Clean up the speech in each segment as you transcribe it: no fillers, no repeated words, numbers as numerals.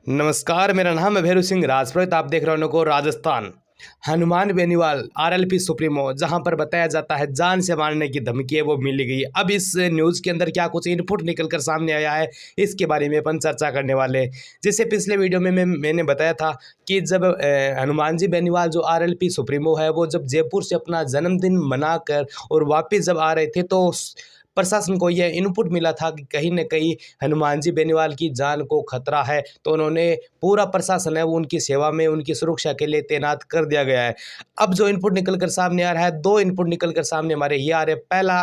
नमस्कार, मेरा नाम है भैरू सिंह राजपुरोहित। आप देख रहे हो राजस्थान। हनुमान बेनीवाल आरएलपी सुप्रीमो, जहां पर बताया जाता है जान से मारने की धमकी है वो मिल गई। अब इस न्यूज़ के अंदर क्या कुछ इनपुट निकलकर सामने आया है, इसके बारे में अपन चर्चा करने वाले हैं। जैसे पिछले वीडियो में मैंने बताया था कि जब हनुमान जी बेनीवाल जो आरएलपी सुप्रीमो है, वो जब जयपुर से अपना जन्मदिन मनाकर और वापस जब आ रहे थे तो प्रशासन को यह इनपुट मिला था कि कहीं न कहीं हनुमान जी बेनीवाल की जान को खतरा है, तो उन्होंने पूरा प्रशासन है वो उनकी सेवा में, उनकी सुरक्षा के लिए तैनात कर दिया गया है। अब जो इनपुट निकल कर सामने आ रहा है, 2 इनपुट निकल कर सामने हमारे ये आ रहे हैं। पहला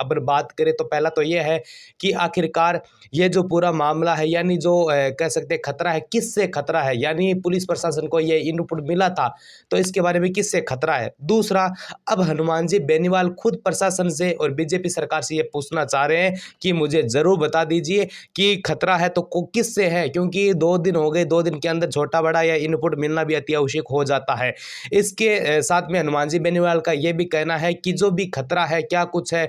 अगर बात करें तो पहला तो ये है कि आखिरकार ये जो पूरा मामला है, यानी जो कह सकते हैं खतरा है, किससे खतरा है? यानी पुलिस प्रशासन को ये इनपुट मिला था, तो इसके बारे में किससे खतरा है? दूसरा, अब हनुमान जी बेनीवाल खुद प्रशासन से और बीजेपी सरकार से ये पूछना चाह रहे हैं कि मुझे ज़रूर बता दीजिए कि खतरा है तो किससे है, क्योंकि 2 दिन हो गए, 2 दिन के अंदर छोटा बड़ा या इनपुट मिलना भी अति आवश्यक हो जाता है। इसके साथ में हनुमान जी बेनीवाल का ये भी कहना है कि जो भी खतरा है, क्या कुछ है,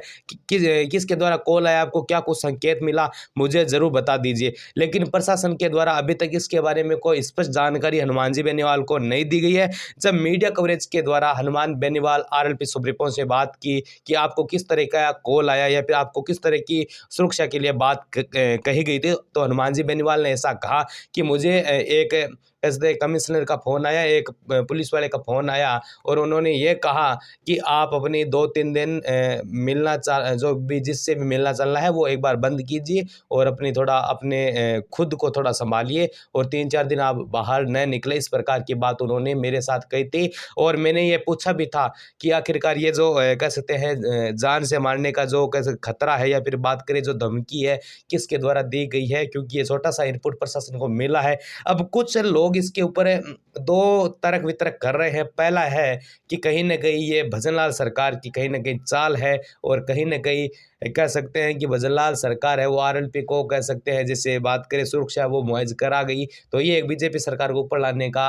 किसके द्वारा कॉल आया आपको, क्या कुछ संकेत मिला, मुझे ज़रूर बता दीजिए। लेकिन प्रशासन के द्वारा अभी तक इसके बारे में कोई स्पष्ट जानकारी हनुमान जी बेनीवाल को नहीं दी गई है। जब मीडिया कवरेज के द्वारा हनुमान बेनीवाल आरएलपी सुप्रीमो से बात की कि आपको किस तरह का कॉल आया या फिर आपको किस तरह की सुरक्षा के लिए बात कही गई थी, तो हनुमान जी बेनीवाल ने ऐसा कहा कि मुझे एक ऐसे कमिश्नर का फ़ोन आया, एक पुलिस वाले का फ़ोन आया और उन्होंने ये कहा कि आप अपनी 2-3 दिन जो भी जिससे भी मिलना चलना है वो एक बार बंद कीजिए और अपनी थोड़ा अपने खुद को थोड़ा सँभालिए और 3-4 दिन आप बाहर न निकले। इस प्रकार की बात उन्होंने मेरे साथ कही थी और मैंने ये पूछा भी था कि आखिरकार ये जो कह सकते हैं जान से मारने का जो कह सकते खतरा है या फिर बात करें जो धमकी है, किसके द्वारा दी गई है, क्योंकि ये छोटा-सा इनपुट प्रशासन को मिला है। अब कुछ लोग इसके ऊपर 2 तर्क-वितर्क कर रहे हैं। पहला है कि कहीं न कहीं ये भजनलाल सरकार की कहीं न कहीं चाल है और कहीं न कहीं कह सकते हैं कि भजनलाल सरकार है वो आरएलपी को कह सकते हैं, जैसे बात करें सुरक्षा वो मुहैया करा गई, तो ये एक बीजेपी सरकार को ऊपर लाने का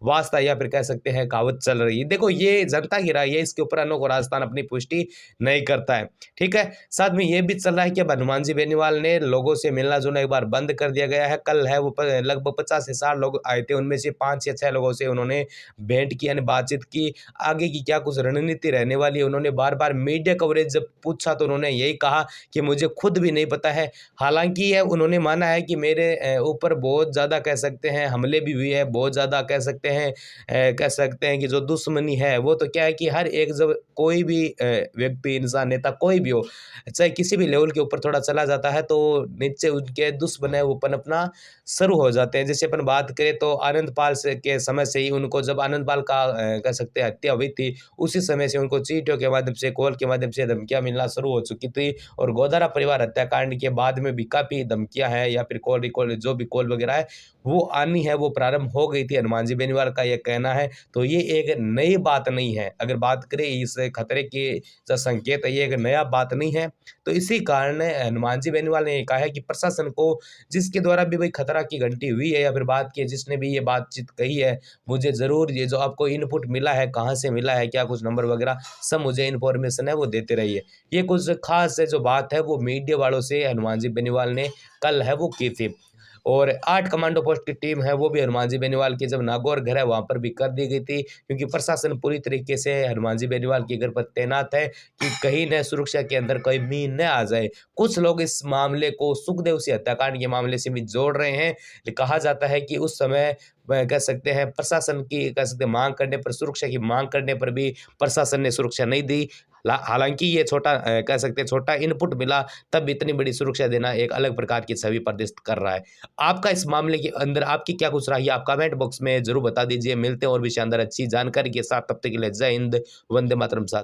वास्ता या फिर कह सकते हैं कहावत चल रही है। देखो, ये जनता की राय है, इसके ऊपर अनोखा राजस्थान अपनी पुष्टि नहीं करता है, ठीक है। साथ में ये भी चल रहा है कि अब हनुमान जी बेनीवाल ने लोगों से मिलना-जुलना एक बार बंद कर दिया गया है। कल है वो लगभग 50 से 60 लोग आए थे, उनमें से 5 या 6 लोगों से उन्होंने भेंट की, यानी बातचीत की। आगे की क्या कुछ रणनीति रहने वाली है, उन्होंने बार-बार मीडिया कवरेज जब पूछा तो उन्होंने यही कहा कि मुझे खुद भी नहीं पता है। हालाँकि ये उन्होंने माना है कि मेरे ऊपर बहुत ज़्यादा कह सकते हैं हमले भी हुए हैं, बहुत ज़्यादा कह सकते हैं कि जो दुश्मनी है वो तो क्या है कि हर एक जब कोई भी व्यक्ति, इंसान, नेता कोई भी हो, चाहे किसी भी लेवल के ऊपर थोड़ा चला जाता है तो नीचे उनके दुश्मन है वो पनपना शुरू हो जाते हैं। जैसे अपन बात करें तो आनंदपाल से के समय से ही उनको, जब आनंदपाल का कह सकते हैं हत्या हुई थी, उसी समय से उनको चीटियों के माध्यम से, कॉल के माध्यम से धमकियाँ मिलना शुरू हो चुकी थी और गोधारा परिवार हत्याकांड के बाद में भी काफ़ी धमकियाँ हैं या फिर कॉल रिकॉल जो भी कॉल वगैरह है वो आनी है, वो प्रारंभ हो गई थी, हनुमान जी बेनीवाल का ये कहना है। तो ये एक नई बात नहीं है। अगर बात करें इस खतरे के जो संकेत है, ये एक नया बात नहीं है। तो इसी कारण हनुमान जी बेनीवाल ने ये कहा है कि प्रशासन को जिसके द्वारा भी भाई खतरा की घंटी हुई है या फिर बात की है, जिसने भी ये बातचीत कही है, मुझे ज़रूर ये जो आपको इनपुट मिला है, कहाँ से मिला है, क्या कुछ नंबर वगैरह सब मुझे इन्फॉर्मेशन है वो देते रहिए। ये कुछ ख़ास जो बात है वो मीडिया वालों से हनुमान जी बेनीवाल ने कल है वो की थी। और 8 कमांडो पोस्ट की टीम है वो भी हनुमान जी बेनीवाल की जब नागौर घर है वहाँ पर भी कर दी गई थी, क्योंकि प्रशासन पूरी तरीके से हनुमान जी बेनीवाल के घर पर तैनात है कि कहीं न सुरक्षा के अंदर कोई मीन न आ जाए। कुछ लोग इस मामले को सुखदेव सिंह हत्याकांड के मामले से भी जोड़ रहे हैं। कहा जाता है कि उस समय कह सकते हैं प्रशासन की कह सकते हैं मांग करने पर, सुरक्षा की मांग करने पर भी प्रशासन ने सुरक्षा नहीं दी। हालांकि ये छोटा कह सकते हैं छोटा इनपुट मिला, तब इतनी बड़ी सुरक्षा देना एक अलग प्रकार की छवि प्रदर्शित कर रहा है। आपका इस मामले के अंदर आपकी क्या कुछ राय है, आप कमेंट बॉक्स में जरूर बता दीजिए। मिलते हैं और भी शानदार अच्छी जानकारी के साथ, तब तक के लिए जय हिंद, वंदे मातरम साथ।